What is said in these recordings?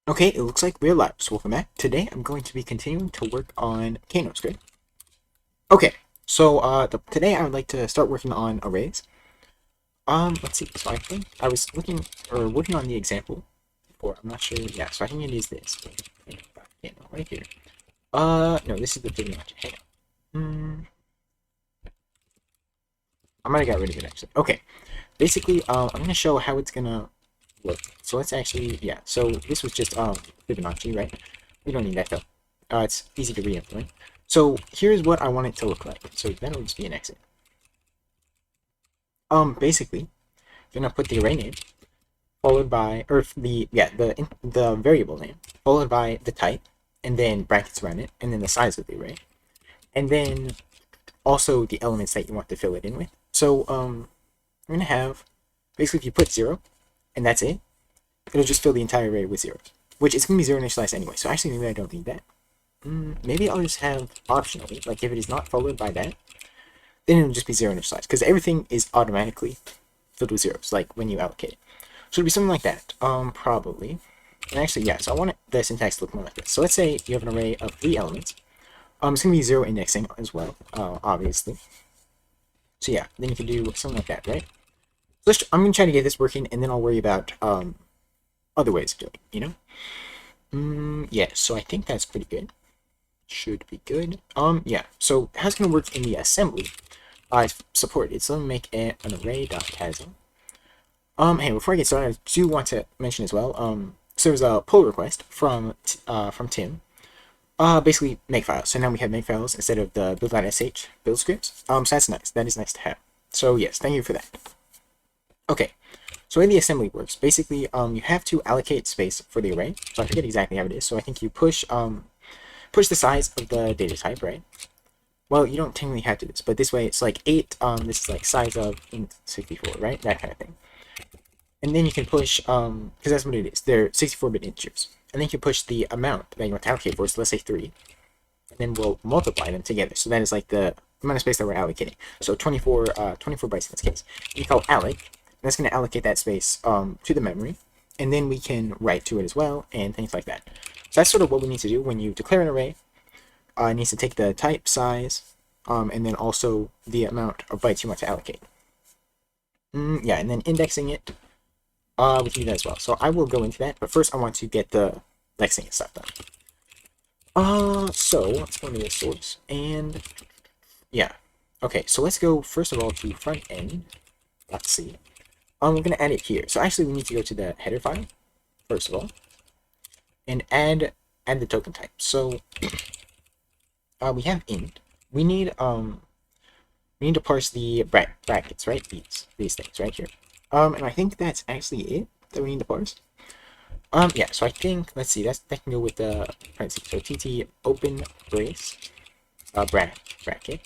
Okay, it looks like we're live, so welcome back. Today I'm going to be continuing to work on Kano script. Okay, so today I would like to start working on arrays. Let's see. So I think I was looking or working on the example before. I'm not sure. Yeah, so I think it is this. Kano right here. No, this is the Fibonacci. Hang on. I might have got rid of it actually. Okay, basically, I'm gonna show how it's gonna work. So let's actually, yeah. So this was just Fibonacci, right? We don't need that though. It's easy to re-implement. So here's what I want it to look like. So that'll just be an exit. Basically, you're gonna put the array name followed by, or the variable name followed by the type, and then brackets around it, and then the size of the array, and then also the elements that you want to fill it in with. So we're gonna have basically if you put 0 and that's it, it'll just fill the entire array with zeros, which is gonna be zero initialized anyway. So actually maybe I don't need that. Maybe I'll just have optionally, like if it is not followed by that, then it'll just be zero initialized, because everything is automatically filled with zeros, like when you allocate it. So it'll be something like that, probably. And actually, yeah, so I want the syntax to look more like this. So let's say you have an array of 3 elements. It's going to be 0 indexing as well, obviously. So yeah, then you can do something like that, right? So I'm going to try to get this working, and then I'll worry about other ways of doing it, you know? Yeah, so I think that's pretty good. Should be good. Yeah, so how it's going to work in the assembly support it. So let me make an array.casing. Hey, before I get started, I do want to mention as well, so there's a pull request from Tim. Basically make files. So now we have make files instead of the build.sh build scripts. So that's nice. That is nice to have. So yes, thank you for that. Okay. So the way the assembly works, basically, you have to allocate space for the array. So I forget exactly how it is. So I think you push the size of the data type, right? Well, you don't technically have to do this, but this way it's like 8, this is like size of int 64, right? That kind of thing. And then you can push, because that's what it is. They're 64-bit integers. And then you can push the amount that you want to allocate for, so let's say 3. And then we'll multiply them together. So that is like the amount of space that we're allocating. So 24 bytes in this case. And you call alloc, and that's going to allocate that space to the memory. And then we can write to it as well, and things like that. So that's sort of what we need to do when you declare an array. It needs to take the type, size, and then also the amount of bytes you want to allocate. Yeah, and then indexing it, we can do that as well. So I will go into that, but first I want to get the lexing stuff done. So let's go into the source, and yeah. Okay, so let's go first of all to front end. Let's see. We're gonna add it here. So actually we need to go to the header file, first of all, and add the token type. So we have int. We need to parse the brackets, right? These things right here. And I think that's actually it that we need to parse. Yeah, so I think, let's see, that can go with the parentheses. So tt open brace, bracket.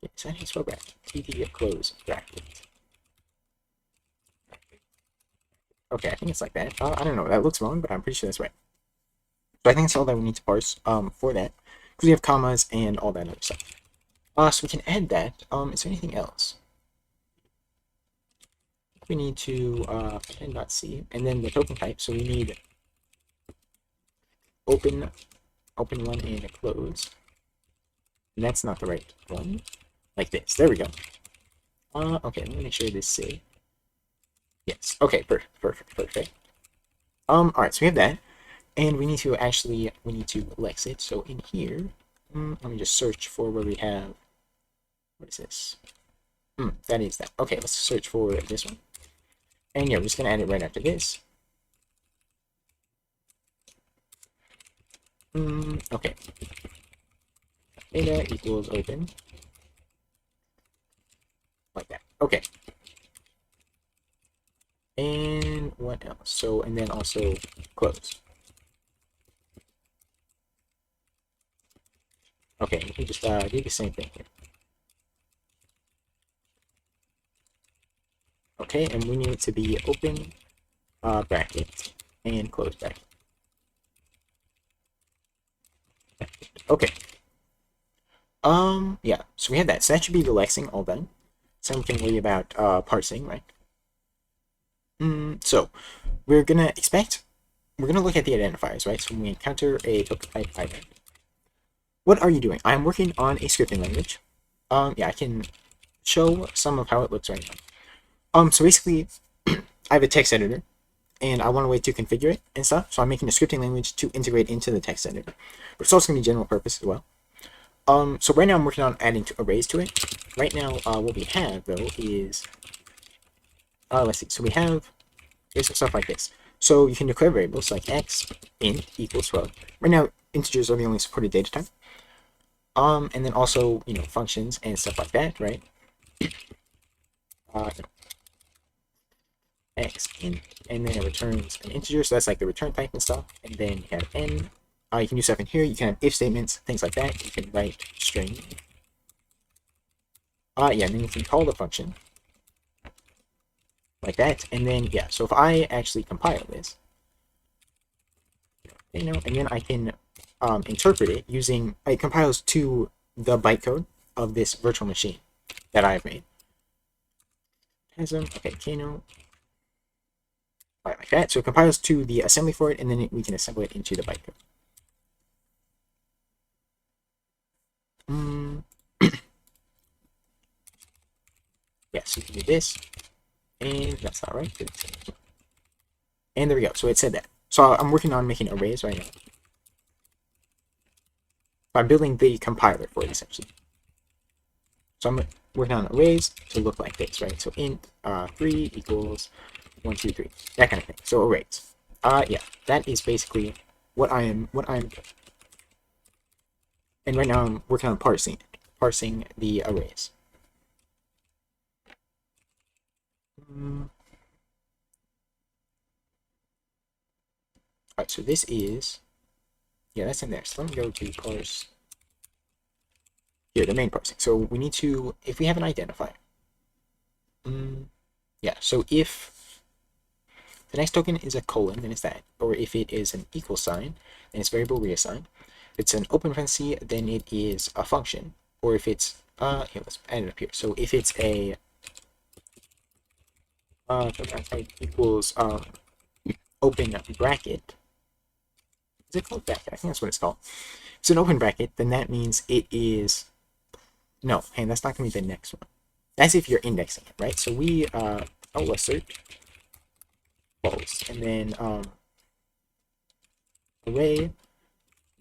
Is that how you spell bracket? tt close bracket. Okay, I think it's like that. I don't know, that looks wrong, but I'm pretty sure that's right. So I think that's all that we need to parse for that, because we have commas and all that other stuff. So we can add that. Is there anything else? We need to append.c, and then the token type. So we need open one and a close. And that's not the right one. Like this. There we go. Okay, let me make sure this is. Yes. Okay, perfect. Alright, so we have that. And we need to lex it. So in here, let me just search for where we have, what is this? That is that. Okay, let's search for this one. And yeah, we're just gonna add it right after this. Okay. Data equals open. Like that. Okay. And what else? So, and then also close. Okay, let me just do the same thing here. Okay, and we need it to be open bracket and close bracket. Okay. Yeah, so we have that. So that should be the lexing all done. So we can worry about parsing, right? So we're gonna expect we're gonna look at the identifiers, right? So when we encounter a token type item, what are you doing? I'm working on a scripting language. Yeah, I can show some of how it looks right now. So basically, I have a text editor, and I want a way to configure it and stuff. So I'm making a scripting language to integrate into the text editor. But it's also gonna be general purpose as well. So right now I'm working on adding arrays to it. Right now, what we have though is, let's see. So we have here's some stuff like this. So you can declare variables like x int equals 12. Right now, integers are the only supported data type. And then also, functions and stuff like that, right? X int, and then it returns an integer, so that's like the return type and stuff. And then you have n. You can use stuff in here. You can have if statements, things like that. You can write string. Yeah, and then you can call the function like that. And then yeah, so if I actually compile this, and then I can interpret it using, it compiles to the bytecode of this virtual machine that I've made. Okay, Kano. Like that. So it compiles to the assembly for it, and then we can assemble it into the bytecode. Yeah, so you can do this, and that's not right. And there we go. So it said that. So I'm working on making arrays right now. I'm building the compiler for it essentially. So I'm working on arrays to look like this, right? So int 3 equals 1, 2, 3, that kind of thing. So arrays. Yeah, that is basically what I'm. And right now I'm working on parsing the arrays. Alright, so this is, yeah, that's in there. So let me go to parse. Here, the main parsing. So we need to, if we have an identifier. Yeah, so if the next token is a colon, then it's that. Or if it is an equal sign, then it's variable reassigned. If it's an open parenthesis, then it is a function. Or if it's, here, let's add it up here. So if it's a, equals, open bracket, is it called bracket? I think that's what it's called. If it's an open bracket, then that means it is, no, hey, that's not going to be the next one. That's if you're indexing it, right? So we, lexer false, and then, array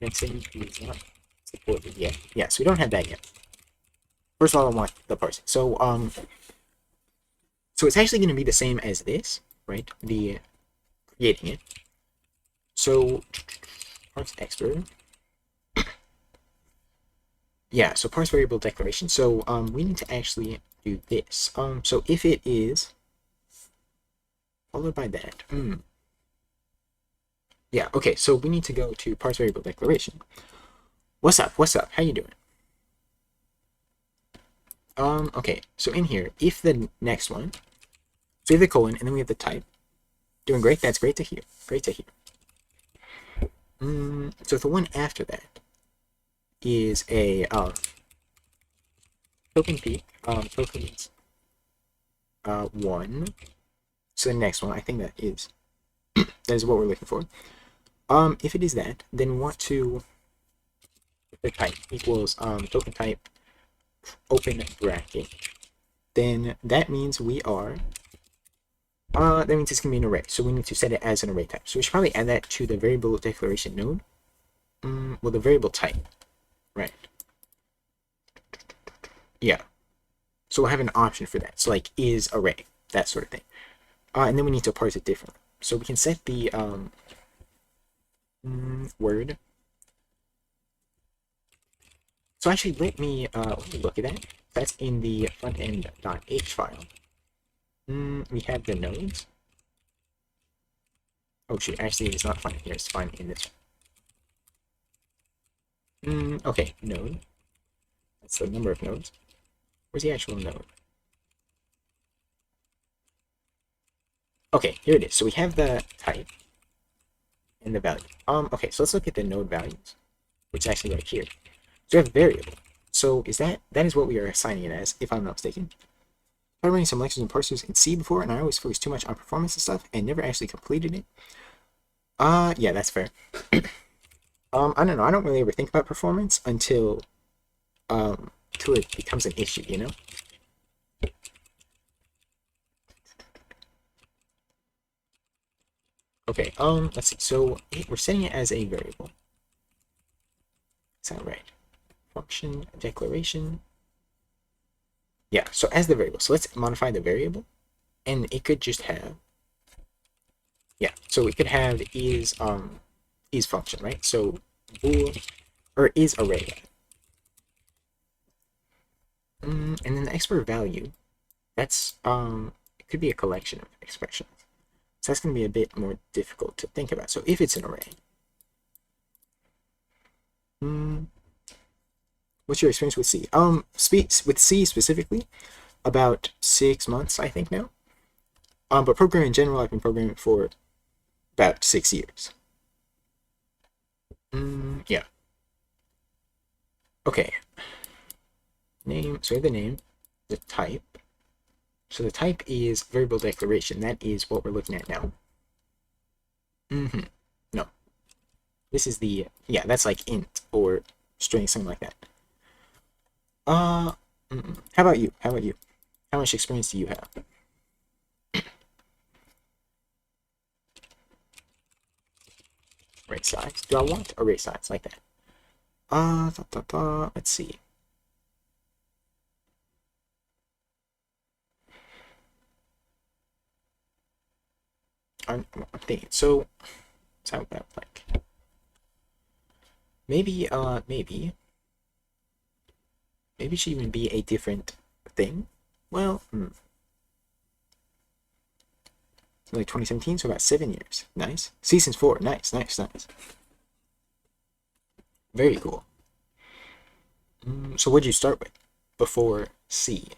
indexing is not supported yet. Yeah, so we don't have that yet. First of all, I want the parsing. So, so it's actually going to be the same as this, right? The creating it. So parse expert. Yeah, so parse variable declaration. So we need to actually do this. So if it is followed by that. Yeah, okay, so we need to go to parse variable declaration. What's up? What's up? How you doing? Okay, so in here, if the next one, so we have the colon, and then we have the type. Doing great. That's great to hear. Great to hear. So the one after that is a token p tokens 1. So the next one, I think that is what we're looking for. If it is that, then we want to the type equals token type open bracket. Then that means we are that means it's going to be an array. So we need to set it as an array type. So we should probably add that to the variable declaration node. Well, the variable type, right? Yeah. So we'll have an option for that. So like is array, that sort of thing. And then we need to parse it differently. So we can set the word. So actually, let me look at that. That's in the frontend.h file. We have the nodes. Oh shoot, actually it's not fine here, it's fine in this one. Okay, node. That's the number of nodes. Where's the actual node? Okay, here it is. So we have the type and the value. Okay, so let's look at the node values, which is actually right here. So we have variable. So is that is what we are assigning it as, if I'm not mistaken. I running some lectures and parsers in C before, and I always focused too much on performance and stuff, and never actually completed it. Yeah, that's fair. I don't know. I don't really ever think about performance until it becomes an issue, you know? Okay, let's see. So we're setting it as a variable. Is that right? Function declaration. Yeah, so as the variable. So let's modify the variable, and it could just have, yeah. So it could have is function, right? So bool or is array, and then the expert value. That's it could be a collection of expressions. So that's going to be a bit more difficult to think about. So if it's an array, what's your experience with C? With C specifically, about 6 months, I think now. But programming in general, I've been programming for about 6 years. Yeah. Okay. Name. So the name, the type. So the type is variable declaration. That is what we're looking at now. No. This is the, yeah, that's like int or string, something like that. How about you? How about you? How much experience do you have? Array size. Do I want array size like that? Let's see. I'm thinking. So, sound that like maybe maybe it should even be a different thing. Well, like 2017, so about 7 years. Nice. Seasons 4. Nice, nice, nice. Very cool. So what'd you start with before C?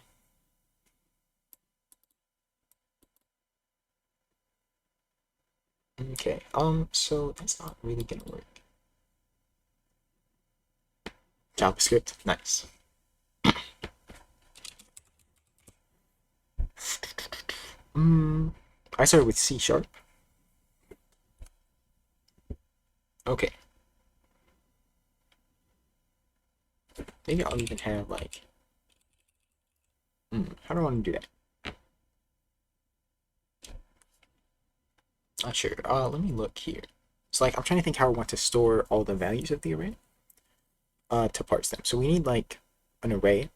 Okay. So that's not really gonna work. JavaScript. Nice. I started with C sharp. Okay. Maybe I'll even have like. How do I want to do that? Not sure. Let me look here. So like I'm trying to think how I want to store all the values of the array. To parse them. So we need like an array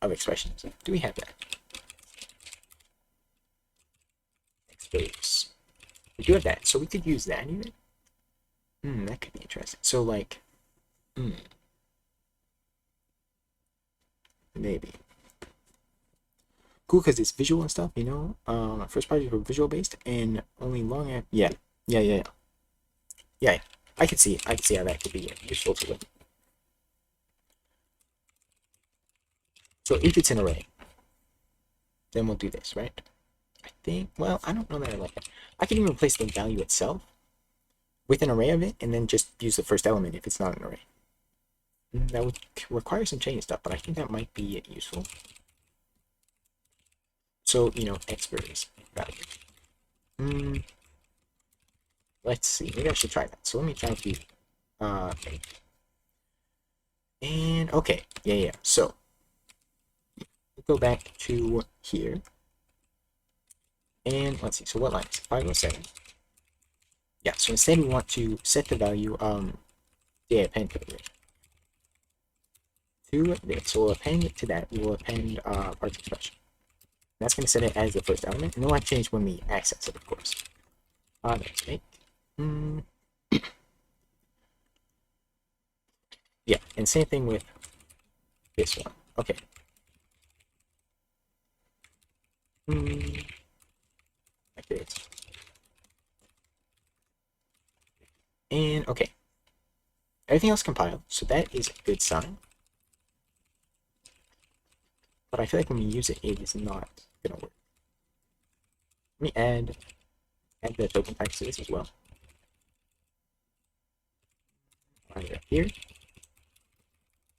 of expressions. Do we have that? Expose. We do have that, so we could use that even. That could be interesting. So like, maybe. Cool, because it's visual and stuff, you know? My first projects were visual based and only long at, yeah. Yeah, I could see how that could be useful to them. So if it's an array, then we'll do this, right? I think, well, I don't know that I like that. I can even replace the value itself with an array of it and then just use the first element if it's not an array. That would require some chain stuff, but I think that might be useful. So, you know, expert value. Let's see. Maybe I should try that. So let me try to do okay. And okay. Yeah. So we'll go back to here. And let's see. So what line is it? 507. Yeah, so instead we want to set the value the append code to this. So we'll append to that. We will append parts expression. That's going to set it as the first element, and then we'll change when we access it, of course. Let's make. Yeah, and same thing with this one. Okay. Like this. And okay. Everything else compiled, so that is a good sign. But I feel like when we use it, it is not gonna work. Let me add the token types to this as well. Right here.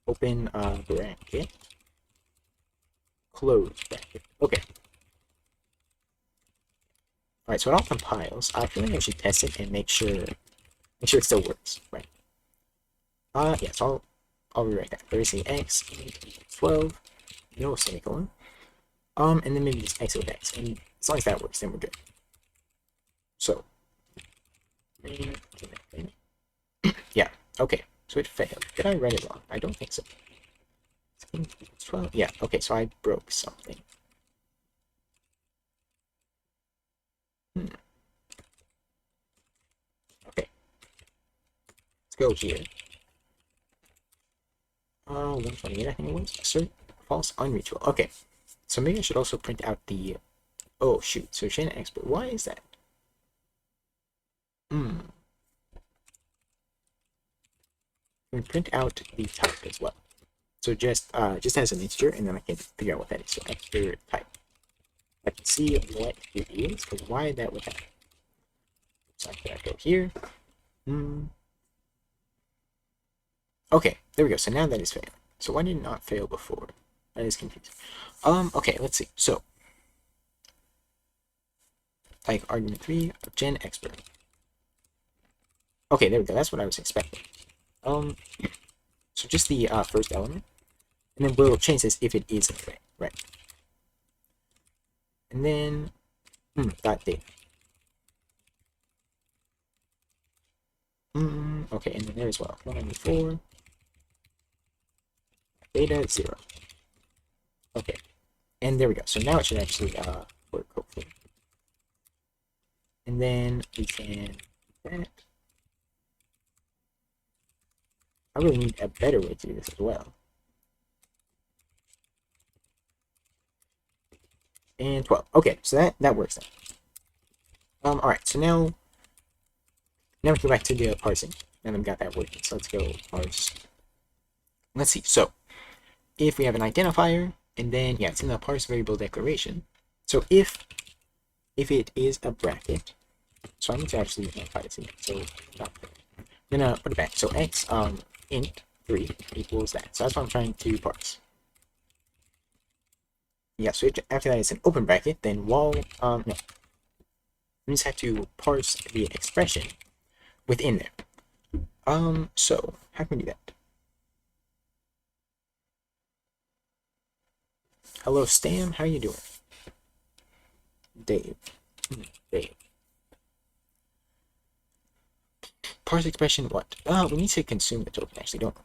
Open bracket. Close bracket. Okay. Alright, so it all compiles. I feel like I should test it and make sure make sure it still works, right? Yeah, so I'll rewrite that. There is a x equals 12, no semicolon. And then maybe just x with x, and as long as that works, then we're good. So, yeah, okay, so it failed. Did I write it wrong? I don't think so. 12, yeah, okay, so I broke something. Okay, let's go here. 128, I think it was. Assert false unreachable. Okay, so maybe I should also print out the. Oh shoot! So chain export. Why is that? We print out the type as well. So just as an integer, and then I can figure out what that is. So export type. I can see what it is, because why that would happen. So I can go here. Okay, there we go. So now that is failing. So why did it not fail before? That is confusing. Okay, let's see. So like argument 3 of gen expert. Okay, there we go. That's what I was expecting. So just the first element, and then we'll change this if it is an array, right? And then dot data. Okay, and then there as well. 194 data 0. Okay, and there we go. So now it should actually work hopefully. And then we can do that. I really need a better way to do this as well. And 12. Okay, so that works now. Alright, so now we go back to the parsing. And I've got that working. So let's go parse. Let's see. So if we have an identifier, and then yeah, it's in the parse variable declaration. So if it is a bracket, so I need to actually modify this again. So I'm gonna put it back. So x int 3 equals that. So that's what I'm trying to parse. Yeah, so after that it's an open bracket, then wall, no. We just have to parse the expression within there. So how can we do that? Hello, Stam, how you doing? Dave. Dave. Parse expression what? We need to consume the token, actually, don't we?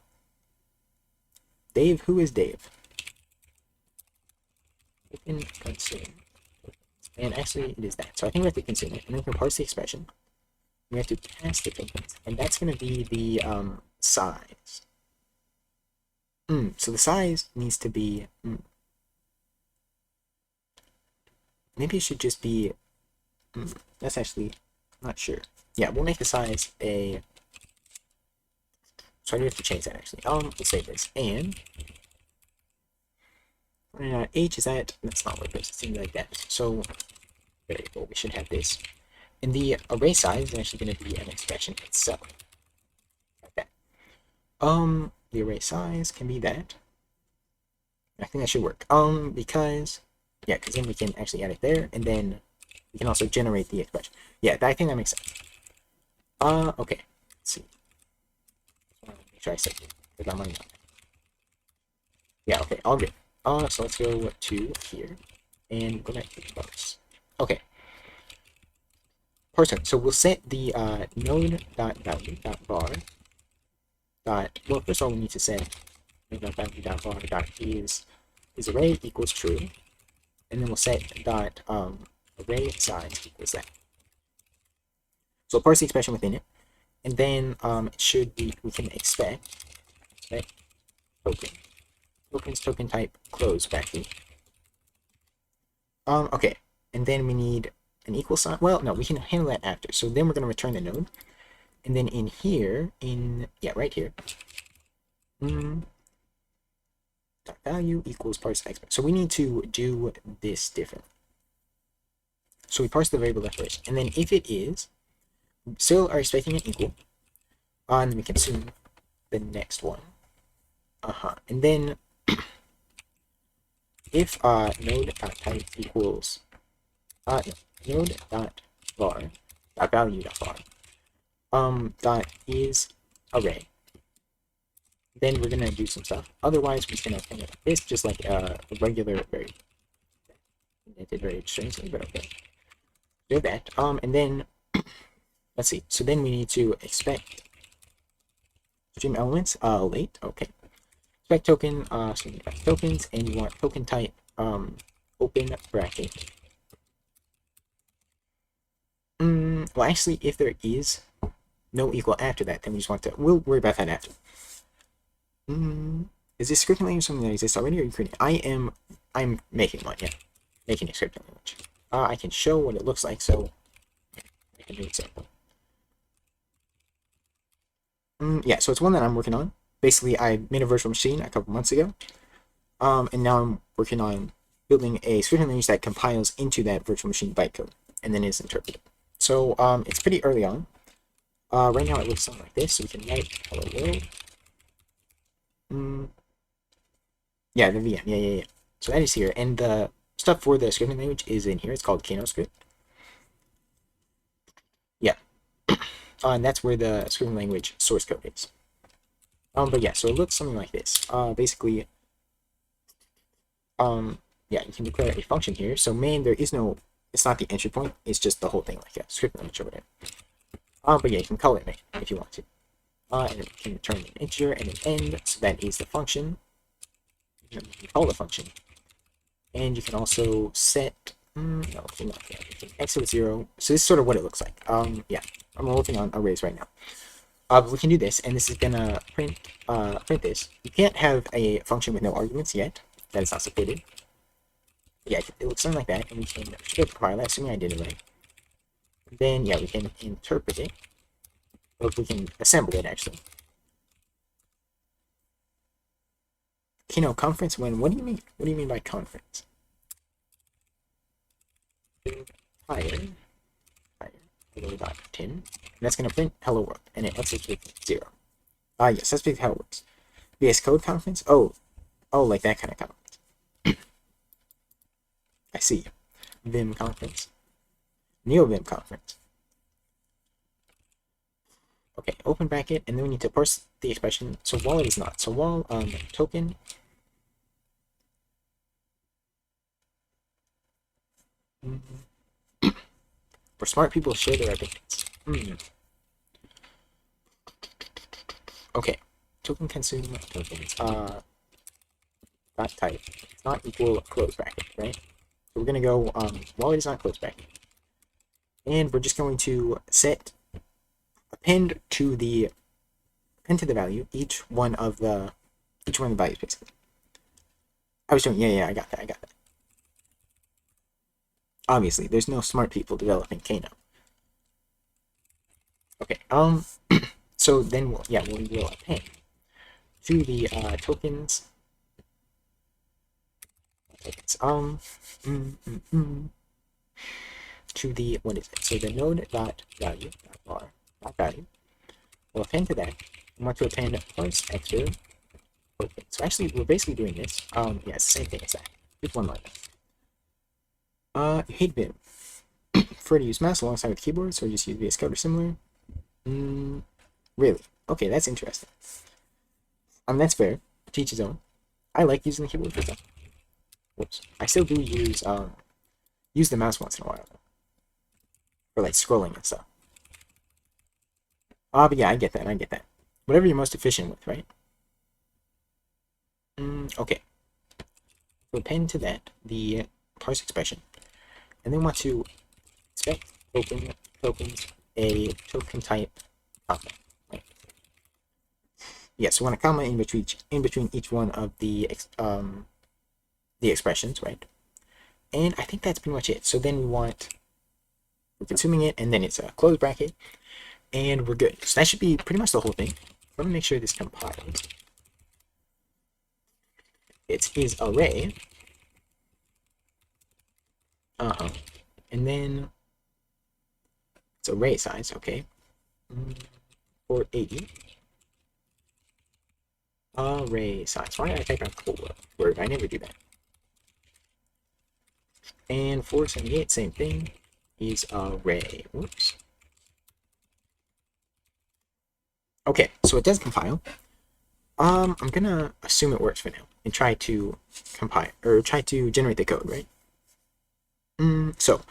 Dave, who is Dave? We can consume. And actually, it is that. So I think we have to consume it, and then we can parse the expression. We have to pass the tokens, and that's going to be the size. So the size needs to be. Maybe it should just be. That's actually not sure. Yeah, we'll make the size a. So I do have to change that actually. Let's save this. And h is that? That's not what it is. It seems like that. So variable, we should have this. And the array size is actually going to be an expression itself. Like that. The array size can be that. I think that should work. Because then we can actually add it there, and then we can also generate the expression. Yeah, I think that makes sense. Okay. Let's see. Make sure I save it, because I'm running out. Yeah, okay, all good. So let's go to here, and go back to the parse. Okay. Parse. So we'll set the node.value.var. Well, first of all, we need to set node.value.var is array equals true, and then we'll set array size equals that. So parse the expression within it, and then it should be, we can expect token, token type close bracket. Okay, and then we need an equal sign. Well, no, we can handle that after. So then we're going to return the node, and then in here, right here, dot value equals parse expert. So we need to do this different. So we parse the variable declaration, and then if it is, still are expecting an equal, and then we consume the next one. And then if node.type equals node.var.value.var, dot is array. Then we're gonna do some stuff. Otherwise, we're just gonna kind of this just like a regular very. It did very strangely, but okay. Do that. And then let's see. So then we need to expect stream elements. Late. Okay. Expect token. Expect tokens, and you want token type. Open bracket. Well, actually, if there is no equal after that, then we just want to. We'll worry about that after. Is this scripting language something that exists already, or are you creating? I'm making one. Yeah, making a scripting language. I can show what it looks like. So I can do an example. Yeah, so it's one that I'm working on. Basically, I made a virtual machine a couple months ago, and now I'm working on building a scripting language that compiles into that virtual machine bytecode and then is interpreted. So it's pretty early on. Right now it looks something like this. So we can write hello world. Yeah, the VM. Yeah. So that is here, and the stuff for the scripting language is in here. It's called Kano script. Yeah, and that's where the scripting language source code is. But yeah, so it looks something like this. Basically, yeah, you can declare a function here. So main, there is no. It's not the entry point. It's just the whole thing, like a script language over there. But yeah, you can call it main if you want to. And it can return an integer and an end. So that is the function. You can call the function. And you can also set. No, you can exit 0. So this is sort of what it looks like. Yeah, I'm working on arrays right now. But we can do this, and this is gonna print this. You can't have a function with no arguments yet. That is not supported. Yeah, it looks something like that, and we can compile that, assuming I did it right. Then yeah, we can interpret it. Or we can assemble it actually. Kino conference when? What do you mean? What do you mean by conference? Higher. 10. And that's gonna print hello world, and it exits with 0. Yes, that's basically how it works. VS Code conference. Oh, like that kind of conference. I see. Vim conference. NeoVim conference. Okay, open bracket, and then we need to parse the expression. So while it is not. So while token. For smart people, share their opinions. Okay, token consume tokens. Dot type. It's not equal close bracket, right? So we're gonna go while it is not close bracket, and we're just going to set append to the value each one of the values basically. I was doing yeah, I got that. Obviously, there's no smart people developing Kano. Okay, so then we will append to the tokens. To the, what is it? So the node dot value dot value. We'll append to that. We want to append parse xer. Okay, so actually we're basically doing this. Yeah, it's the same thing as that. Just one line. You hate Vim. Prefer to use mouse alongside with keyboard, so just use VS Code or similar. Really? Okay, that's interesting. That's fair. To each his own. I like using the keyboard for stuff. Whoops. I still do use the mouse once in a while. For like scrolling and stuff. But yeah, I get that. Whatever you're most efficient with, right? Okay. So append to that the parse expression. And then want to expect tokens a token type comma. Right? Yeah, so want a comma in between each one of the expressions, right? And I think that's pretty much it. So then we're consuming it, and then it's a close bracket, and we're good. So that should be pretty much the whole thing. Let me make sure this compiles. It is array. And then it's array size, okay. 480. Array size. Why did I type out cool word? I never do that. And 478, same thing, is array. Whoops. Okay, so it does compile. I'm gonna assume it works for now and try to compile or try to generate the code, right? So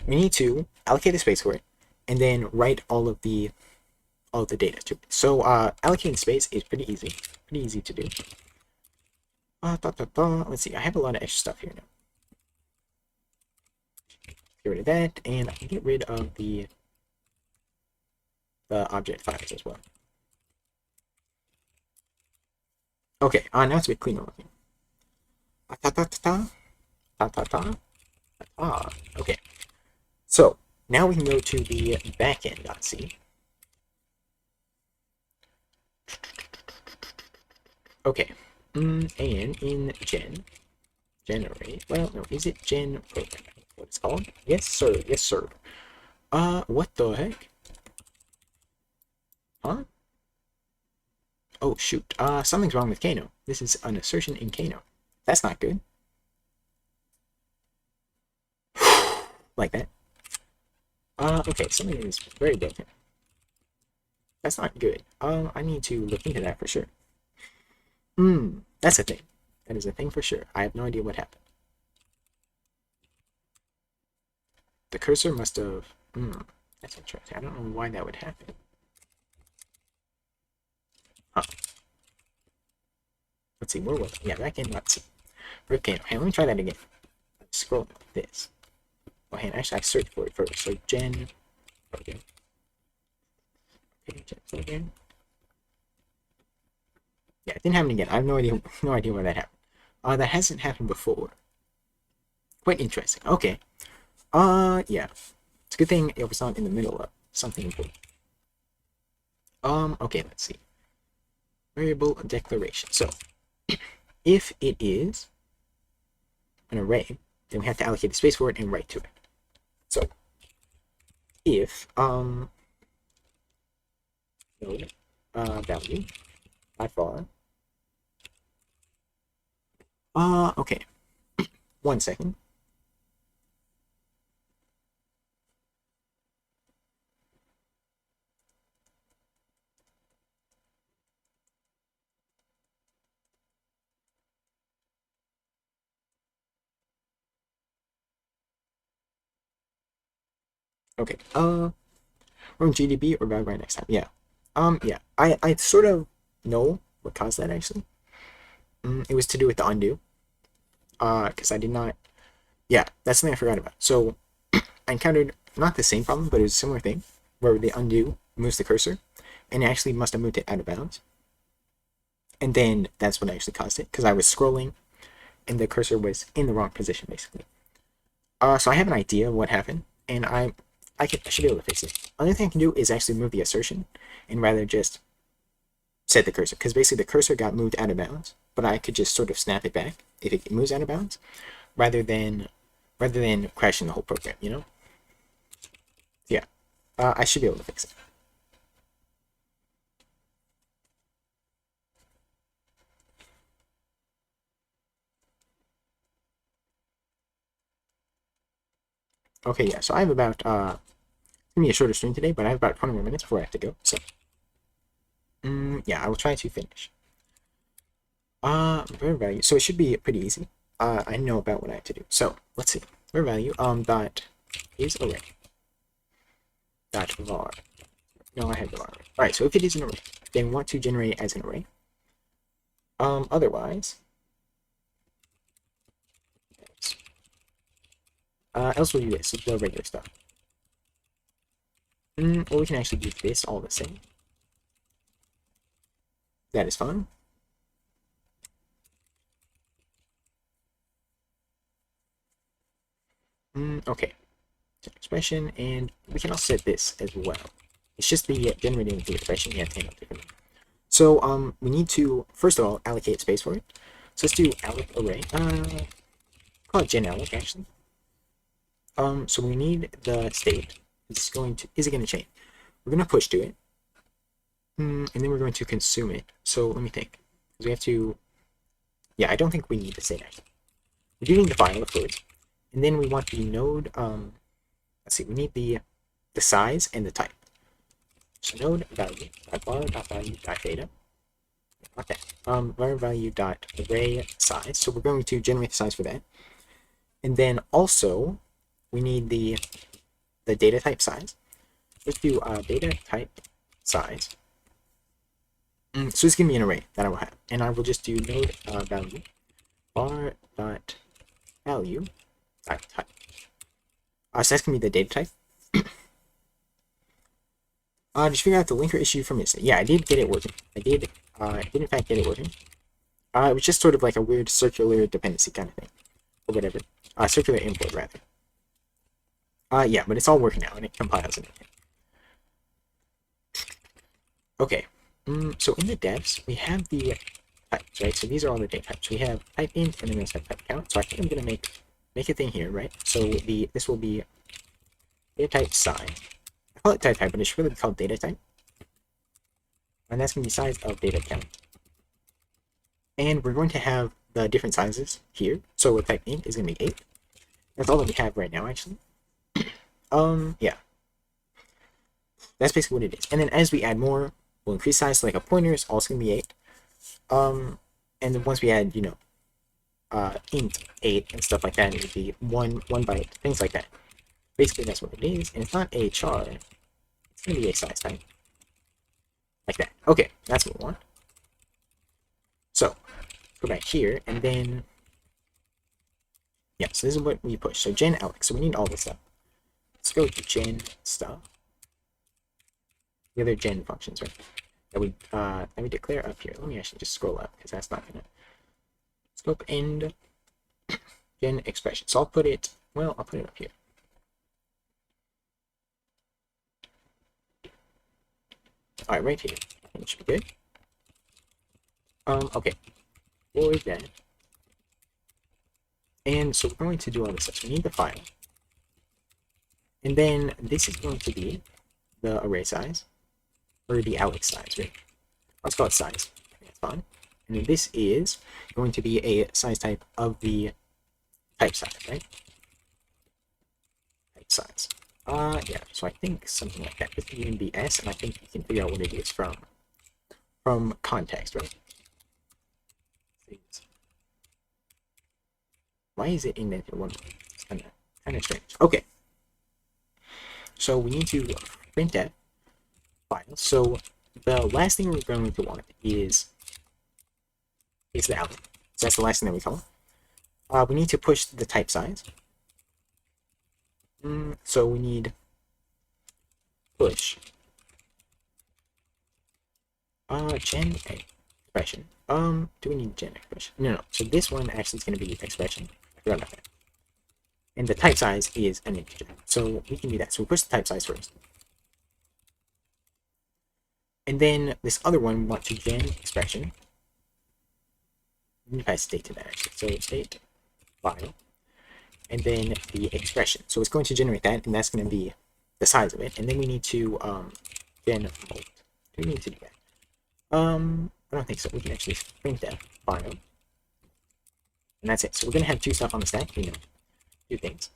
we need to allocate the space for it and then write all of the data to it. So allocating space is pretty easy to do. Let's see, I have a lot of extra stuff here now. Get rid of that, and I can get rid of the object files as well. Okay, now it's a bit cleaner looking. Okay, so now we can go to the backend.c. Okay, and in generate, well, no, is it gen program? What it's called? Yes, sir, yes, sir. What the heck? Huh? Oh, shoot. Something's wrong with Kano. This is an assertion in Kano. That's not good. Like that. Okay, something is very broken. That's not good. I need to look into that for sure. That's a thing. That is a thing for sure. I have no idea what happened. The cursor must have... that's interesting. I don't know why that would happen. Huh. Let's see, where was it? Yeah, back in, let's see. Okay, let me try that again. Let's scroll this. Oh, hey, actually, I searched for it first. So, gen... Okay. Okay, yeah, it didn't happen again. I have no idea why that happened. That hasn't happened before. Quite interesting. Okay. Yeah. It's a good thing it was not in the middle of something important. Okay, let's see. Variable declaration. So, if it is an array, then we have to allocate the space for it and write to it. So, if, node, value, by far, okay. 1 second. Okay. We're on GDB or bad right next time. Yeah. Yeah. I sort of know what caused that actually. It was to do with the undo. Because I did not. Yeah, that's something I forgot about. So I encountered not the same problem, but it was a similar thing where the undo moves the cursor, and it actually must have moved it out of bounds. And then that's what actually caused it because I was scrolling, and the cursor was in the wrong position basically. So I have an idea of what happened, and I should be able to fix it. Another thing I can do is actually move the assertion, and rather just set the cursor, because basically the cursor got moved out of bounds, but I could just sort of snap it back if it moves out of bounds, rather than crashing the whole program, you know? Yeah, I should be able to fix it. Okay, yeah, so I have about, it's gonna be a shorter stream today, but I have about 20 more minutes before I have to go, so. Yeah, I will try to finish. Var value, so it should be pretty easy. I know about what I have to do. So, let's see. Var value, dot is array. Dot var. No, I have the var. Alright, so if it is an array, then we want to generate it as an array. Otherwise, else we'll do this, the regular stuff. Or we can actually do this all the same. That is fine. Okay. Expression, and we can also set this as well. It's just the generating the expression you have to handle differently. So we need to first of all allocate space for it. So let's do alloc array. Call it gen alloc actually. So we need the state. Is it going to change? We're going to push to it, and then we're going to consume it. So let me think. We have to. Yeah, I don't think we need the state actually. We do need the file of course, and then we want the node. Let's see. We need the size and the type. So node value var.value.data. Okay. Var value.array size. So we're going to generate the size for that. And then also we need the data type size. Let's do data type size. So it's gonna be an array that I will have, and I will just do node value var dot value dot type. So that's gonna be the data type. Just figure out the linker issue from yesterday. Yeah, I did get it working. I did in fact get it working. It was just sort of like a weird circular dependency kind of thing, or whatever. Circular import rather. Yeah, but it's all working now, and it compiles and everything. Okay. So in the devs, we have the types, right? So these are all the data types. We have type int, and then there's type count. So I think I'm gonna make a thing here, right? So this will be data type size. I call it type, but it should really be called data type. And that's going to be size of data count. And we're going to have the different sizes here. So with type int is going to be 8. That's all that we have right now, actually. Yeah. That's basically what it is. And then as we add more, we'll increase size. So like a pointer is also going to be 8. And then once we add, int 8 and stuff like that, it would be one byte, things like that. Basically, that's what it is. And it's not a char. It's going to be a size type. Like that. Okay, that's what we want. So, let's go back here, and then, yeah, so this is what we push. So gen alex, so we need all this stuff. Let's go to gen stuff. The other gen functions, right? That we declare up here. Let me actually just scroll up, because that's not gonna. Scope end gen expression. So I'll put it up here. Alright, right here. I think it should be good. Okay. For that. And so we're going to do all this stuff. So we need the file. And then this is going to be the array size. Or the alex size, right? Let's call it size. That's fine. And then this is going to be a size type of the type size, right? Type size. Yeah, so I think something like that. This can even be S, and I think you can figure out what it is from context, right? Why is it indented one way? It's kind of strange. Okay. So we need to print that file. So the last thing we're going to want is the out. So that's the last thing that we call. We need to push the type size. So we need push gen expression. Do we need gen expression? No. So this one actually is going to be expression. I forgot about that. And the type size is an integer. So we can do that. So we push the type size first. And then this other one we want to gen expression. If I state to that actually. So state file. And then the expression. So it's going to generate that, and that's going to be the size of it. And then we need to gen mult. Do we need to do that? I don't think so. We can actually print that file. And that's it. So we're going to have two stuff on the stack. We know. Two things.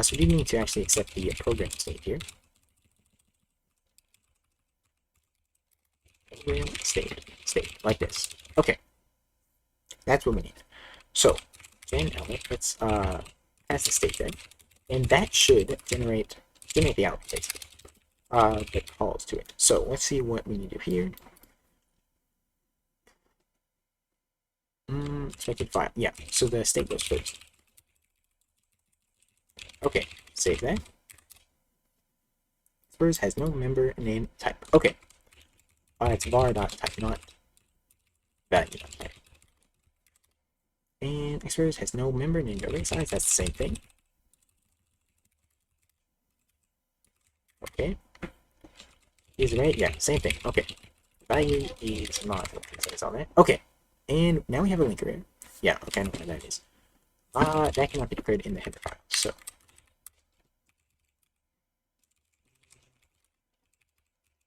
So we do need to actually accept the program state here. Program state, like this. Okay. That's what we need. So, gen element, let's pass the state there. And that should generate the output basically. That calls to it. So let's see what we need to do here. Expected file. Yeah, so the state goes first. Okay, save that. Spurs has no member name type. Okay. It's var.type, not value.type. And Experience has no member named array size. That's the same thing. Okay. Is array? Yeah, same thing. Okay. Value is not. That's all that. Okay. And now we have a linker here. Yeah, okay, I know what that is. That cannot be declared in the header file. So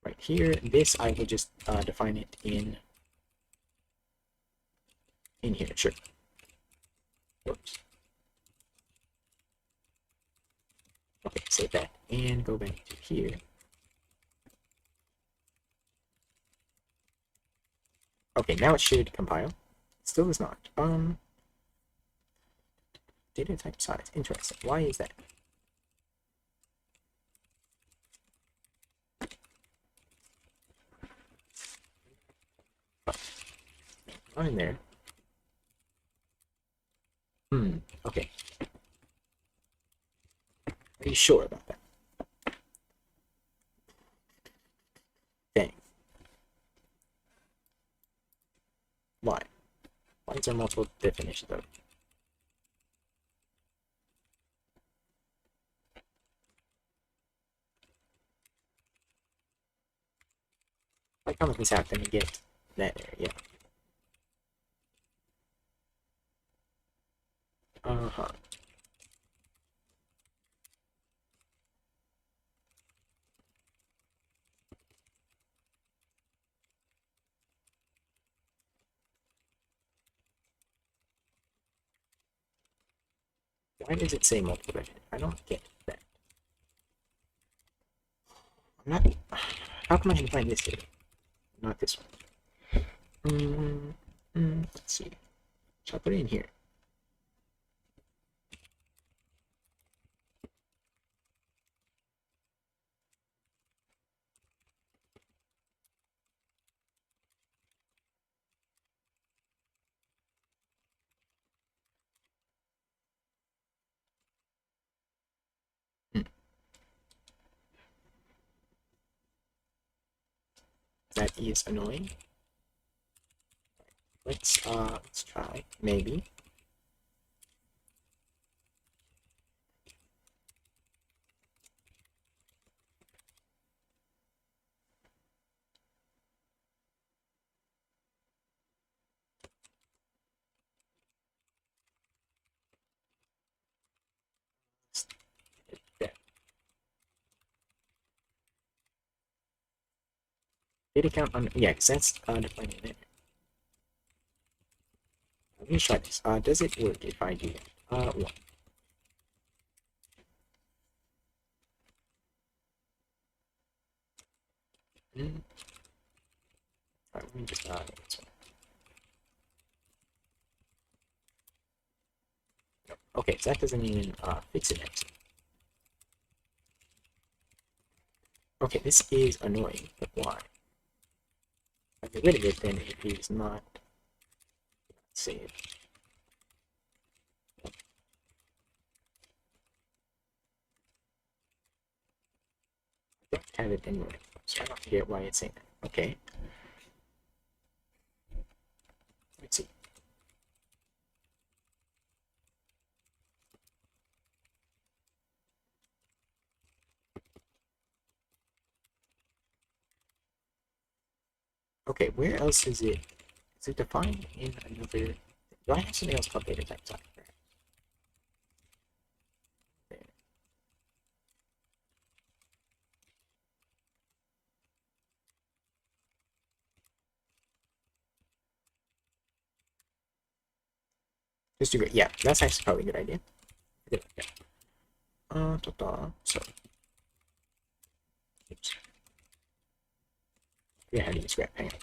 right here, this I will just define it in here. Sure. Whoops. Okay, save that and go back to here. Okay, now it should compile. Still is not. Data type size. Interesting. Why is that? Not in there. Okay. Are you sure about that? Dang. Why? Why is there multiple definitions of it? Why can't this happen to get that area? Uh-huh. Why does it say multiple definitions? I don't get that. I'm not... How come I can find this here? Not this one. Let's see. Shall I put it in here? Hmm. That is annoying. Let's try. Maybe. Yeah. Data count on... Yeah, because that's defined in there. Let me try this. Does it work if I do that? One. Mm. Alright, let me just, this one. No. Okay, so that doesn't even, fix it next. Okay, this is annoying, but why? If I get rid of it, then it is not saved. I don't have it anyway, so I don't get why it's saying that. Okay. Let's see. Okay, where else is it? Is it defined in another? Do I have something else called data type size? There. Just do it. Yeah, that's actually probably a good idea. Yeah. So, oops. Yeah, how do you scrap? Hang on.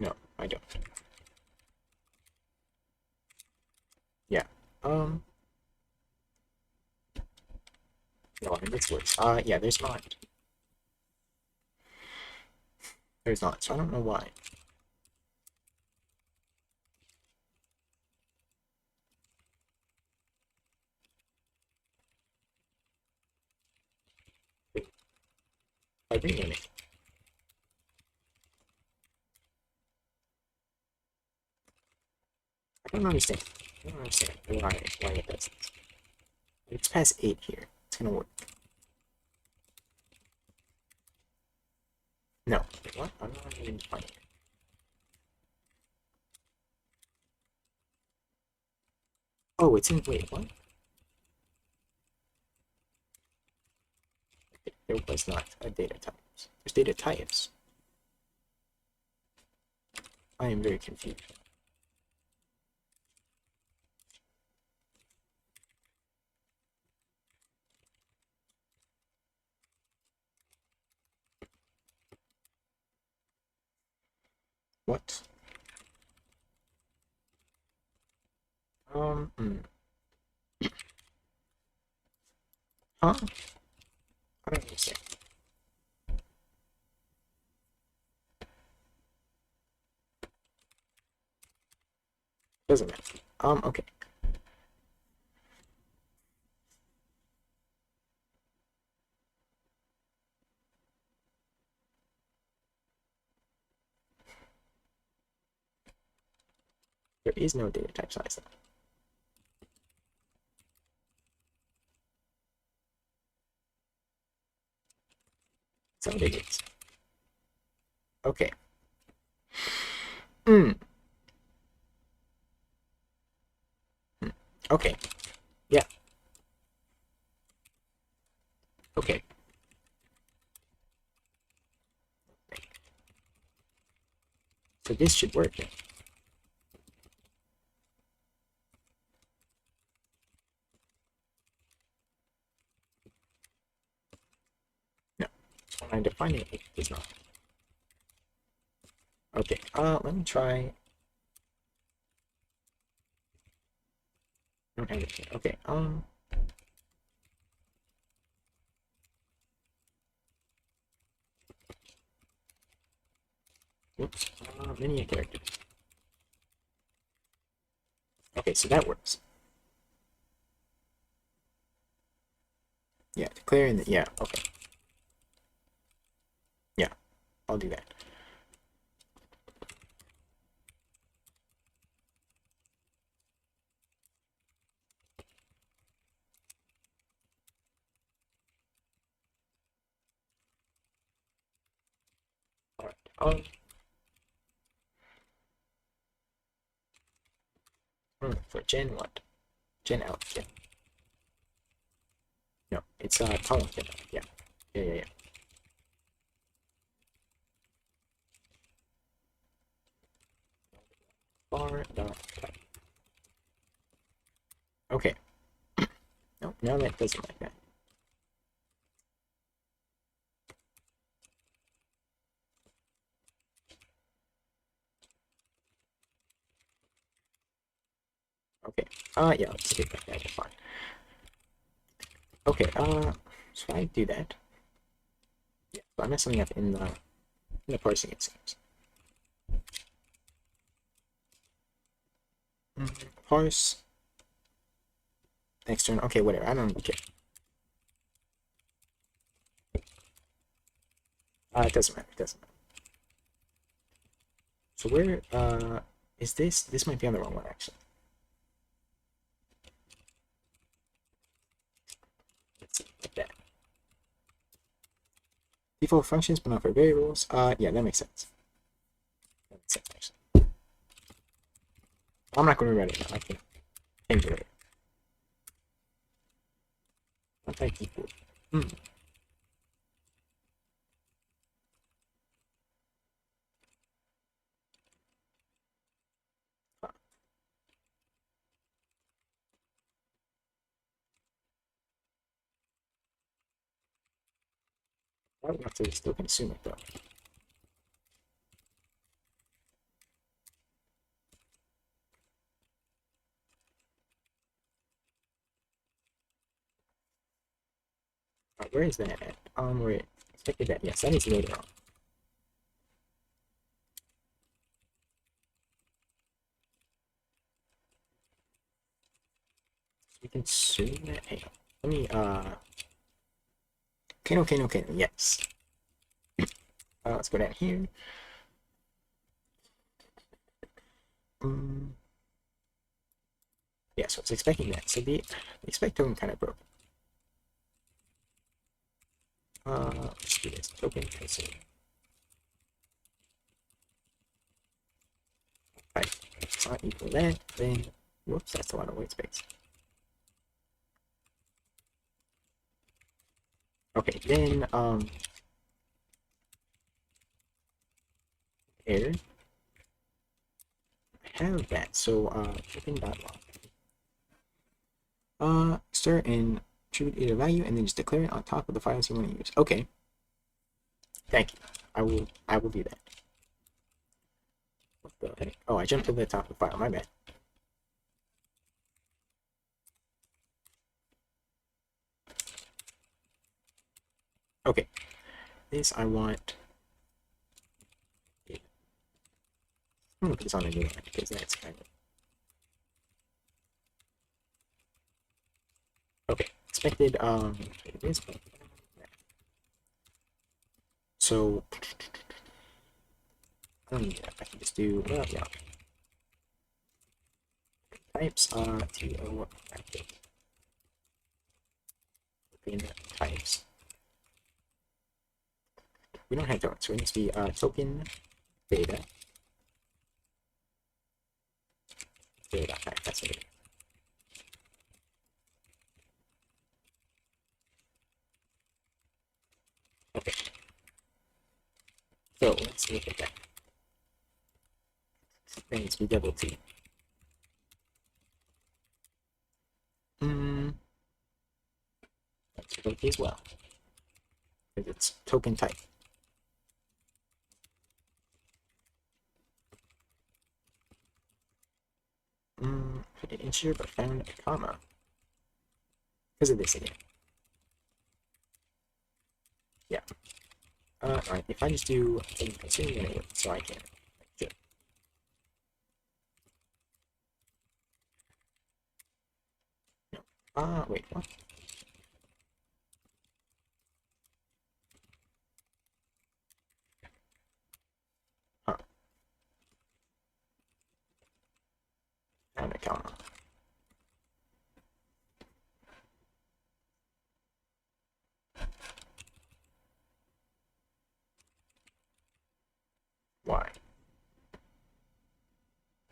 No, I don't. Yeah. Um. No, I mean this works. Yeah, there's not. There's not. So I don't know why. I rename it. I don't understand. I don't understand why it does this. It's past 8 here. It's gonna work. No. Wait, what? I'm not even finding it. Oh, it's in. Wait, what? There was not a data types. There's data types. I am very confused. What? Hmm. Huh? I don't understand. Doesn't matter. Okay. There is no data type size. Some digits. Okay. Hmm. Okay. Yeah. Okay. So this should work then. No. When I define it, it does not. Okay. Let me try. Don't have it here. Okay. Whoops. Many a character. Okay, so that works. Yeah, declaring the, yeah, okay. Yeah, I'll do that. Alright. For Gen what? Gen out. Gen. No, it's column Gen out. Yeah. Yeah. Bar dot type. Okay. No, now that doesn't like that. Okay. Yeah, let's get back that fine. Okay, so I do that. Yeah, so I messed something up in the parsing, it seems. Parse external. Okay, whatever. I don't care. It doesn't matter. It doesn't matter. So where is this? This might be on the wrong one actually. Let's see, like that. Default functions, but not for variables. Yeah, that makes sense. That makes sense actually. I'm not going to rewrite it now. I can't do it. Not that equal. I would have to still consume it though. Where is that at? Where expected that? Yes, that is later on. So we consume that. Hang on. Let me Kano. Yes. Let's go down here. Yeah, so it's expecting that. So the expect token kind of broke. Let's do this. Token consume. Right. It's not equal that, then whoops, that's a lot of white space. Okay, then error. I have that. So token.log. Start and attribute either value and then just declare it on top of the files you want to use. Okay. Thank you. I will do that. the heck? Oh, I jumped to the top of the file. My bad. Okay, this I want. I'm gonna put this on a new line because that's kind of okay. Expected. It is. So I don't need that. I can just do well, yeah. Types are to open types. We don't have tokens, so it needs to be token data. Data type, that's it. Okay. So let's look at that. That needs to be double T. That's double T as well. Because it's token type. Put an integer but found a comma. Because of this again. Yeah. Alright, if I just do consume anyway, so I can like, no. Wait, what? Huh. Found a comma. Why?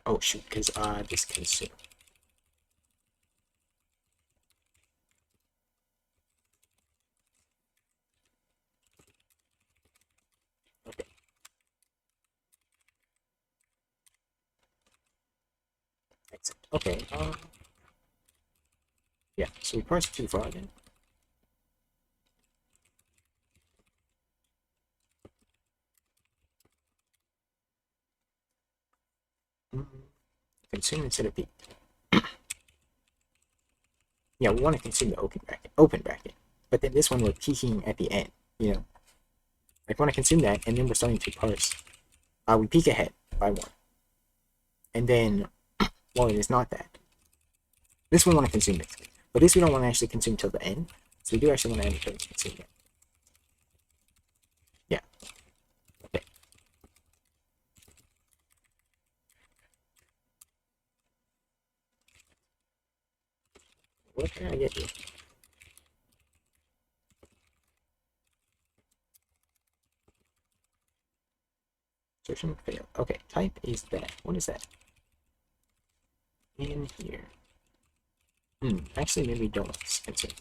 Oh shoot, because this consume. Okay. Exit. Okay, yeah, so we parsed too far then. Consume instead of peak. Yeah, we want to consume the open bracket. But then this one we're peaking at the end, you know. Like, want to consume that, and then we're starting to parse. We peak ahead by 1. And then, well, it is not that. This we want to consume next. But this we don't want to actually consume till the end. So we do actually want to end it consume it. Yeah. Okay. What can I get here? Insertion failed. Okay, type is that. What is that? In here. Actually, maybe don't consume.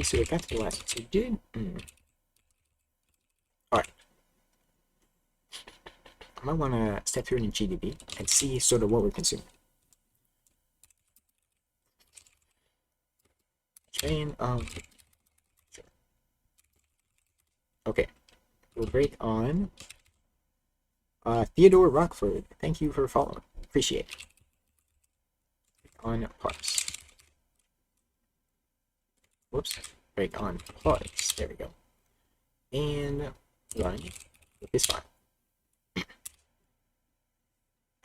So we got to the last one. So we did. Alright. I might want to step through in GDB and see sort of what we're consuming. Train, sure. Okay. We'll break on Theodore Rockford. Thank you for following. Appreciate it. On parse. Whoops. Break on parse. There we go. And run with this file. I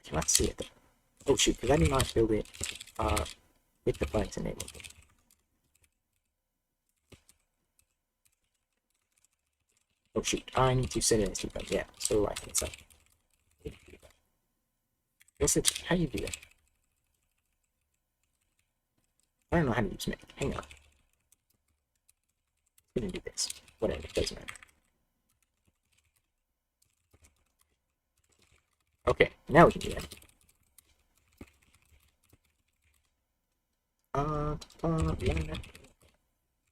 cannot see it though. Oh shoot, because I did not build it with the flags enabled. Oh shoot, I need to set it as debug, yeah, so I can set it. How do you do that? I don't know how to use make. Hang on. I'm gonna do this. Whatever, it doesn't matter. Okay, now we can do that.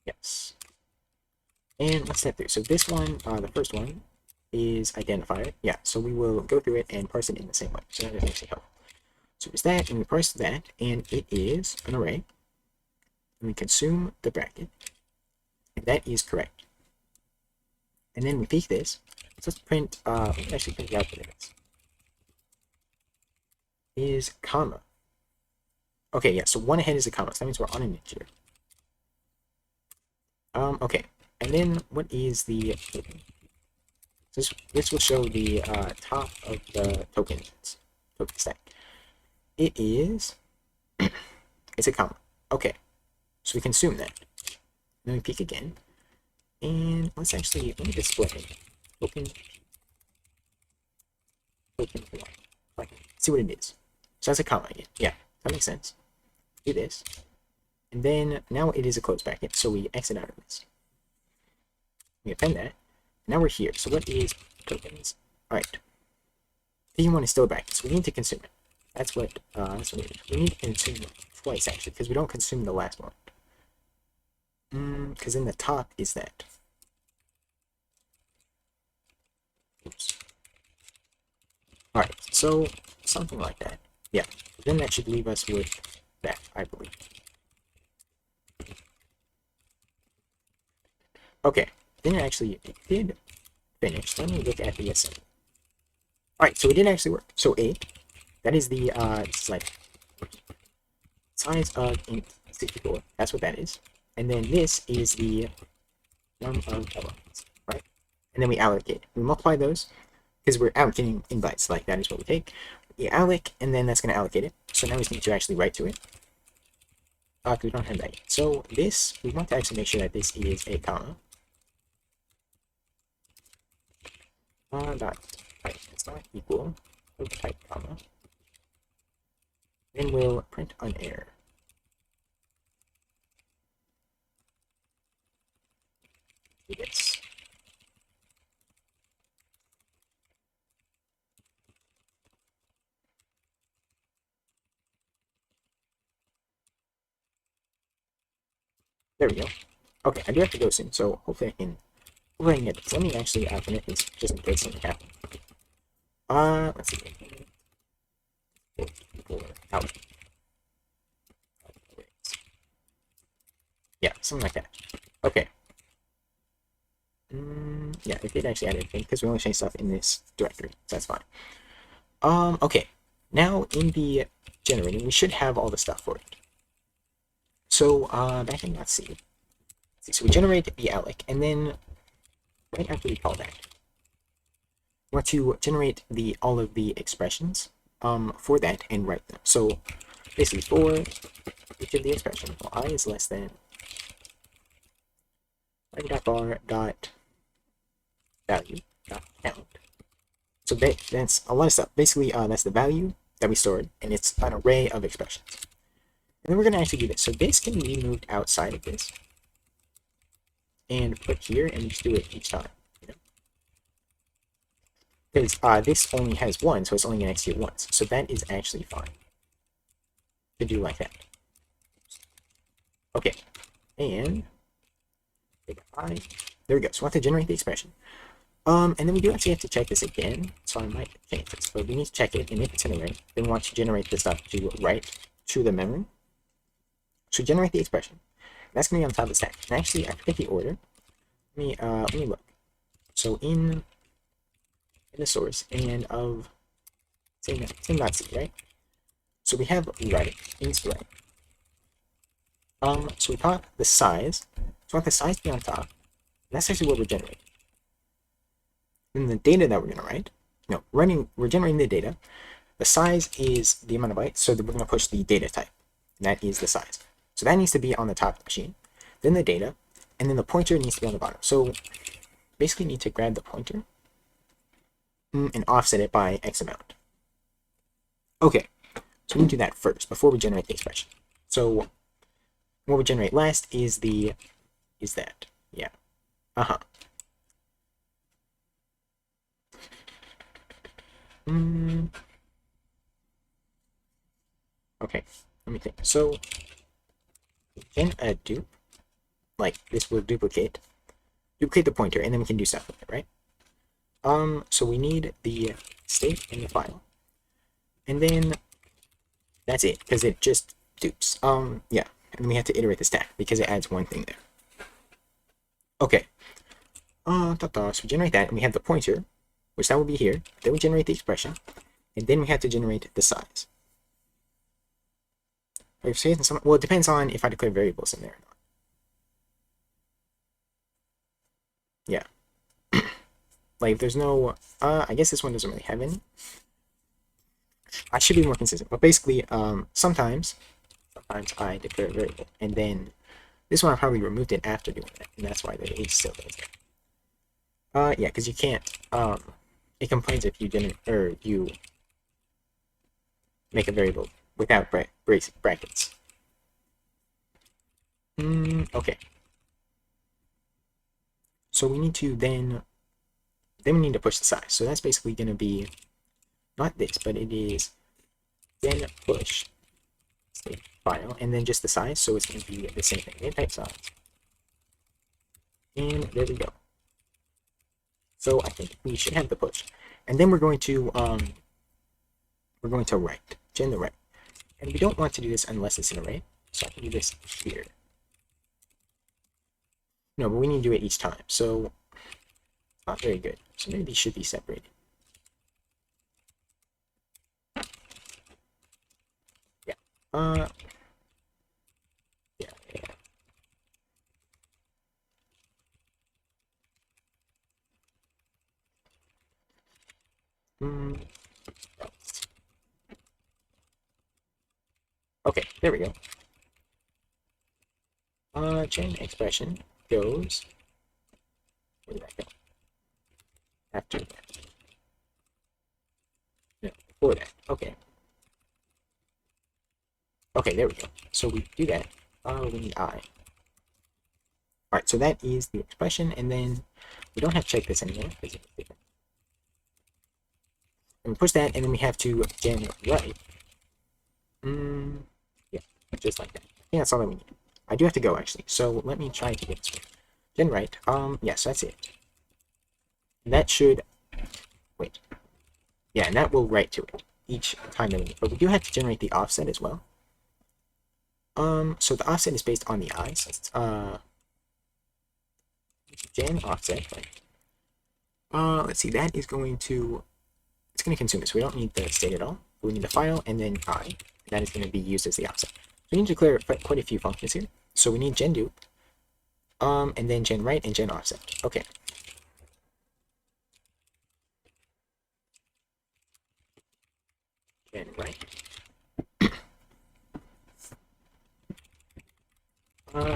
Yes. And let's step through. So this one, the first one, is identifier. Yeah, so we will go through it and parse it in the same way. So that makes it help. So it's that, and we parse that, and it is an array. and we consume the bracket, and that is correct. And then we peek this. So let's print, we can actually print the output of this. Is comma. Okay, yeah, so 1 ahead is a comma, so that means we're on an integer. Okay, and then what is the token? This will show the top of the token stack. It is, it's a comma. Okay, so we consume that. Then we peek again, and let me display token 1. See what it is. So that's a comma again. Yeah, that makes sense. Do this. And then now it is a closed bracket, so we exit out of this. We append that. Now we're here. So what is tokens? Alright. P1 is still a bracket, so we need to consume it. That's what we need. We need to consume it twice actually, because we don't consume the last one. Because in the top is that. Oops. Alright, so something like that. Yeah. Then that should leave us with that, I believe. Okay, then it did finish. Let me look at the assembly. Alright, so it did actually work. So 8, that is the, it's like, size of int 64. That's what that is. And then this is the sum of elements, right? And then we allocate. We multiply those, because we're allocating in bytes. Like, that is what we take. We alloc, and then that's going to allocate it. So now we need to actually write to it. Because we don't have that yet. So this, we want to actually make sure that this is a comma. Dot type. It's not equal of type comma. Then we'll print an error. Do this. There we go. Okay, I do have to go soon, so hopefully I can get this. Let me actually commit this just in case something happens. Let's see. Out. Yeah, something like that. Okay. Yeah, it did actually add anything because we only changed stuff in this directory, so that's fine. Okay. Now in the generating, we should have all the stuff for it. So, Backend.c. So we generate the alloc, and then right after we call that, we want to generate all of the expressions for that and write them. So basically for each of the expressions, well, I is less than bar dot value dot count. So that's a lot of stuff. Basically, that's the value that we stored, and it's an array of expressions. And then we're going to actually do this. So this can be moved outside of this and put here, and just do it each time. Because this only has 1, so it's only going to execute once. So that is actually fine to do like that. Okay, and there we go. So we have to generate the expression. And then we do actually have to check this again. So I might change this, but we need to check it, and if it's an array, then we want to generate the stuff to write to the memory. So generate the expression. That's going to be on top of the stack. And actually, I forget the order. Let me look. So in the source and of same.c, right? So we have writing, inst write. So we taught the size. So we want the size to be on top. And that's actually what we're generating. Then the data that we're going to write, we're generating the data. The size is the amount of bytes, so that we're going to push the data type. And that is the size. So that needs to be on the top of the machine. Then the data, and then the pointer needs to be on the bottom. So basically need to grab the pointer and offset it by X amount. Okay, so we need to do that first before we generate the expression. So what we generate last is that. Yeah. Okay, let me think. So we can dupe, like this will duplicate the pointer, and then we can do stuff with it, right? So we need the state in the file, and then that's it, because it just dupes. Yeah. and then we have to iterate the stack because it adds one thing there. Okay. So we generate that, and we have the pointer, which that will be here. Then we generate the expression, and then we have to generate the size. Well, it depends on if I declare variables in there or not. Yeah. Like, if there's no, I guess this one doesn't really have any. I should be more consistent, but basically, sometimes I declare a variable, and then this one I probably removed it after doing that, and that's why the age still is there. Yeah, because you can't, it complains if you didn't, or you make a variable without brackets. Okay. So we need to then we need to push the size. So that's basically going to be not this, but it is then push state file and then just the size. So it's going to be the same thing. Then type size, and there we go. So I think we should have the push, and then we're going to write, gen the write, and we don't want to do this unless it's an array. So I can do this here. No, but we need to do it each time. So not very good. So maybe these should be separated. Yeah. Yeah. Okay, there we go. Chain expression goes. Where did that go? After that. No, before that. Okay. Okay, there we go. So we do that. We need I. Alright, so that is the expression, and then we don't have to check this anymore. And we push that, and then we have to gen write. Yeah, just like that. I think that's all that we need. I do have to go, actually, so let me try to get this one. Gen write, yes, that's it. And that should, wait. Yeah, and that will write to it each time that we need. But we do have to generate the offset as well. So the offset is based on the I, so it's, gen offset, right? Let's see, that is going to, it's going to consume it, so we don't need the state at all. We need the file, and then I, and that is going to be used as the offset. We need to declare quite a few functions here. So we need gen dupe, and then gen write and gen offset. Okay. Gen write.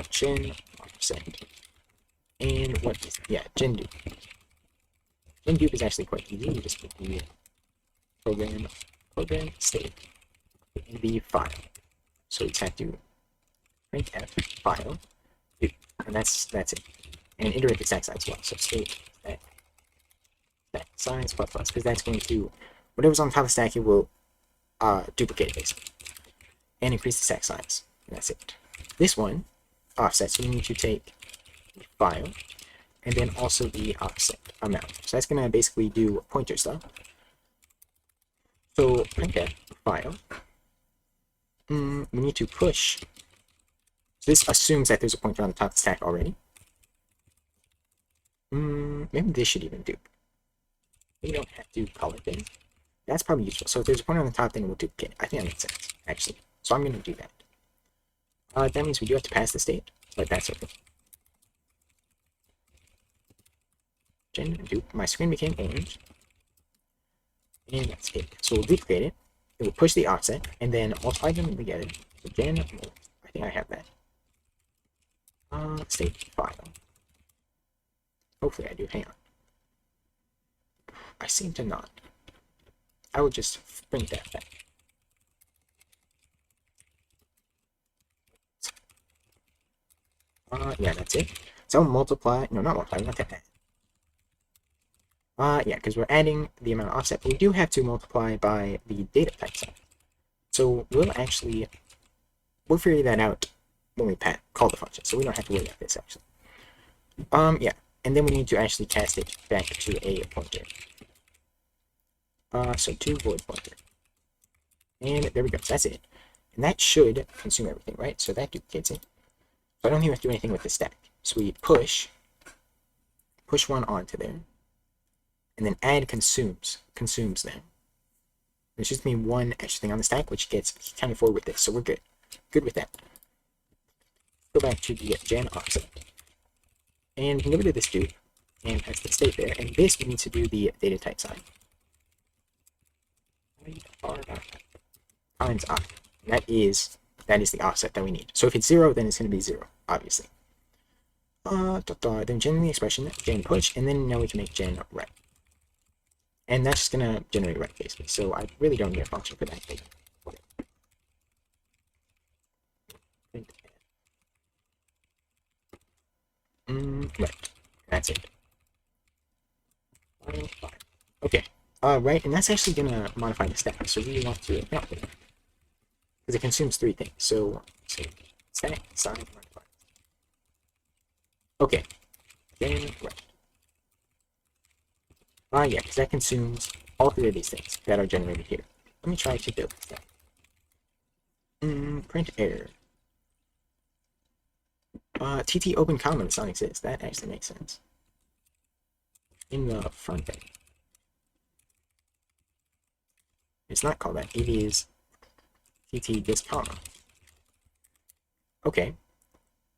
Gen offset. And what is, yeah, gen dupe. Gen dupe is actually quite easy. You just put the program state in the file. So we just have to printf file, dupe, and that's it. And iterate the stack size as well. So state that size plus plus, because that's going to, whatever's on top of the stack, it will duplicate it basically, and increase the stack size. And that's it. This one offset, so we need to take the file and then also the offset amount. So that's going to basically do pointer stuff. So printf file. We need to push. So this assumes that there's a pointer on the top of the stack already. Maybe this should even do. We don't have to call it then. That's probably useful. So if there's a pointer on the top, then we'll duplicate it. I think that makes sense, actually. So I'm going to do that. That means we do have to pass the state, but that's okay. Gen dupe. My screen became orange. And that's it. So we'll duplicate it. It will push the offset, and then multiply them together. So gen, I think I have that. State file. Hopefully I do. Hang on. I seem to not. I will just bring that back. Yeah, that's it. So multiply, no, not multiply, not that. Yeah, because we're adding the amount of offset, but we do have to multiply by the data type size. So we'll figure that out when we call the function, so we don't have to worry about this actually. Yeah, and then we need to actually cast it back to a pointer. So to void pointer. And there we go, so that's it. And that should consume everything, right? So that duplicates it. So I don't even have to do anything with the stack. So we push one onto there, and then add consumes them. There's just me one extra thing on the stack, which gets counted forward with this, so we're good. Good with that. Go back to the gen offset. And we can get rid of this dude, and that's the state there. And this we need to do the data type sign. Times I. That is the offset that we need. So if it's 0, then it's going to be 0, obviously. Then generate the expression, gen push, and then now we can make gen right. And that's just going to generate right, basically. So I really don't need a function for that thing. Right. That's it. Okay. Right, and that's actually going to modify the stack. So we want to account for that. Because it consumes 3 things. So stack, size, modify. Okay. Then right. Yeah, because that consumes all 3 of these things that are generated here. Let me try to build that. Print error. TT open comma does not exist. That actually makes sense. In the front end. It's not called that. It is TT this comma. Okay.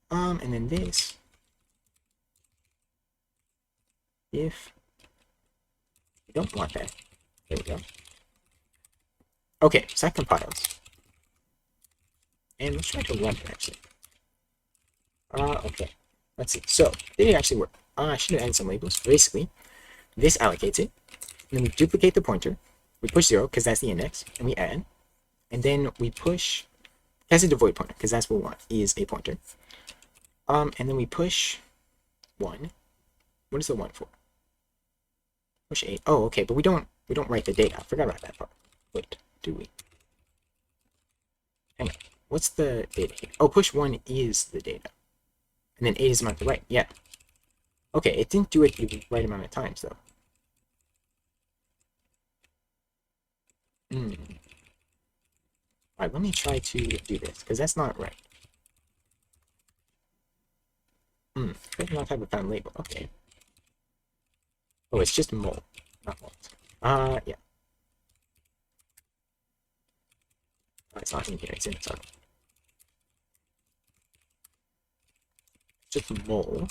And then this. If you don't want that. There we go. Okay, so that compiles. And let's try to run it actually. Okay. Let's see. So, did it actually work? I should have added some labels. Basically, this allocates it. And then we duplicate the pointer. We push 0 because that's the index. And we add. And then we push. That's a void pointer because that's what we want, is a pointer. And then we push 1. What is the 1 for? Push 8. Oh, okay, but we don't write the data. I forgot about that part. Wait, do we? Hang on. What's the data here? Oh, push 1 is the data. And then 8 is the amount to write. Yeah. Okay, it didn't do it the right amount of times, though. Alright, let me try to do this, because that's not right. Create not type of found label. Okay. Oh, it's just mul, not molt. Yeah. Oh, it's not in here, it's in sorry. Just mul.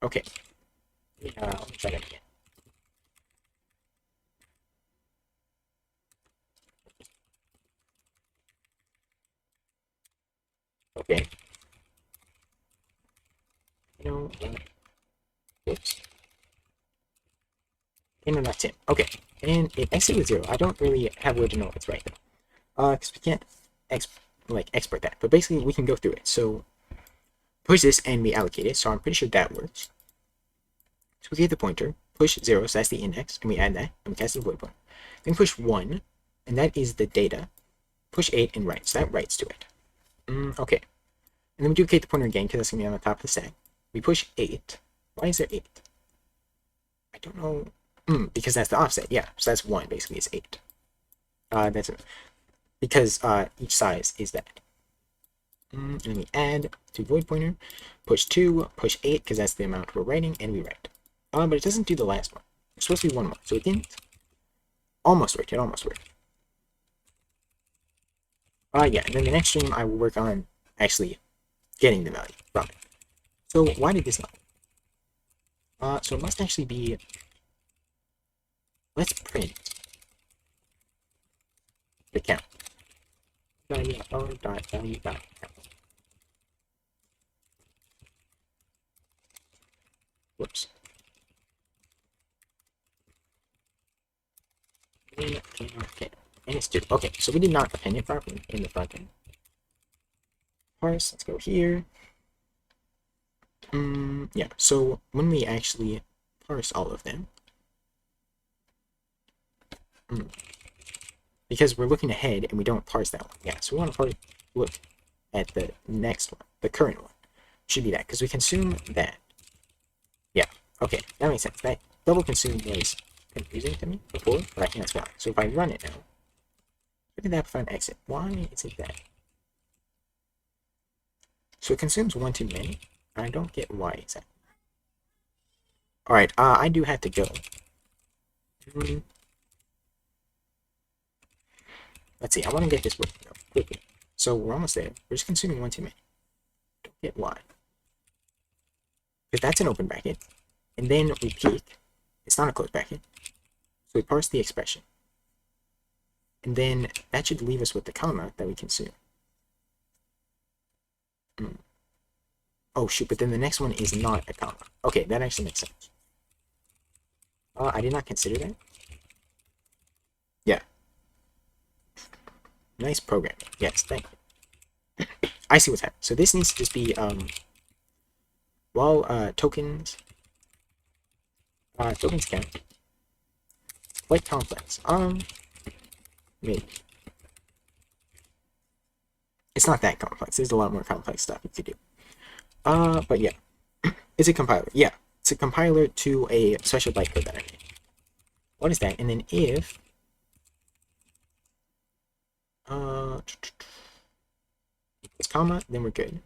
Okay. Yeah, let me try that again. Okay. You know what? Oops. No, that's it. Okay. And it exited with 0. I don't really have a way to know it's right though. Because we can't export that. But basically we can go through it. So push this and we allocate it. So I'm pretty sure that works. So we get the pointer, push 0, so that's the index, and we add that, and we cast the void pointer. Then push 1, and that is the data. Push 8 and write, so that writes to it. Okay. And then we duplicate the pointer again, because that's going to be on the top of the stack. We push 8. Why is there 8? I don't know. Because that's the offset, yeah. So that's 1, basically, is 8. That's it. Because each size is that. And then we add to void pointer, push 2, push 8, because that's the amount we're writing, and we write. But it doesn't do the last one. It's supposed to be 1 more, so it didn't. Almost worked, it almost worked. Yeah, and then the next stream I will work on actually getting the value from it. So why did this not? So it must actually be, let's print the count. Value dot value dot count. Whoops. Okay. And it's 2. Okay, so we did not append it properly in the front end. Parse, let's go here. Yeah, so when we actually parse all of them, because we're looking ahead and we don't parse that one. Yeah, so we want to look at the next one, the current one. Should be that, because we consume that. Yeah, okay, that makes sense. That double consume was confusing to me before, but I think that's fine. So if I run it now, Where did that find exit? Why is it that? So it consumes one too many. I don't get why exactly. Alright, I do have to go. Let's see, I want to get this working quickly. So we're almost there. We're just consuming one too many. Don't get why. Because that's an open bracket. And then we peek. It's not a closed bracket. So we parse the expression. And then that should leave us with the comma that we consume. Oh shoot, but then the next one is not a comma. Okay, that actually makes sense. I did not consider that. Yeah. Nice programming. Yes, thank you. I see what's happening. So this needs to just be tokens count. Quite complex. Maybe. It's not that complex. There's a lot more complex stuff you could do. But yeah. It's a compiler. Yeah. It's a compiler to a special bytecode that I made. What is that? And then if equals comma, then we're good.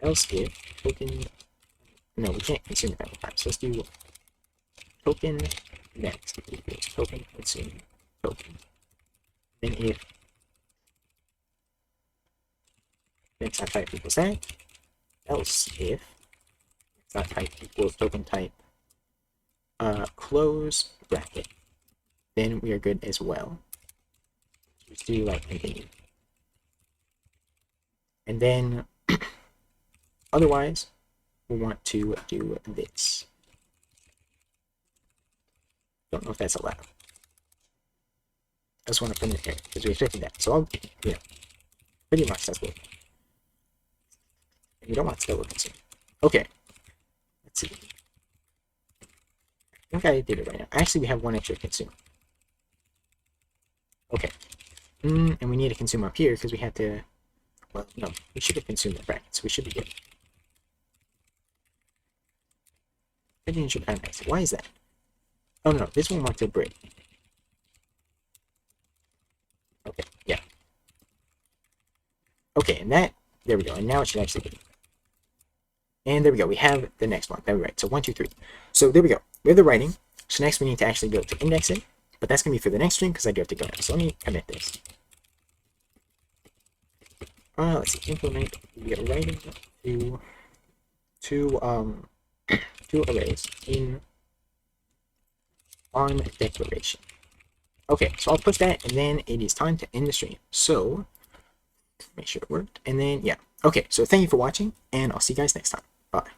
Else if token, no, we can't consume it that one time. So let's do token next equals token consume token. Then if next type equals that, else if type equals token type close bracket, then we are good as well. Just do like continue. And then otherwise, we want to do this. Don't know if that's allowed. I just want to put it here because we expected that. So I'll, pretty much that's what. And you don't want to consume. Okay. Let's see. I think I did it right now. Actually, we have one extra consume. Okay. And we need to consume up here because we had to. Well, no, we should have consumed the brackets. We should be good. Why is that? Oh no, this one wants to break. Okay, yeah. Okay, and that, there we go. And now it should actually be. And there we go. We have the next one. There we right. So 1, 2, 3. So there we go. We have the writing. So next we need to actually go to index it. But that's going to be for the next stream because I do have to go now. So let me commit this. Let's see. Implement the writing to arrays in on declaration. Okay, so I'll push that, and then it is time to end the stream. So make sure it worked, and then yeah. Okay, so thank you for watching, and I'll see you guys next time. Bye.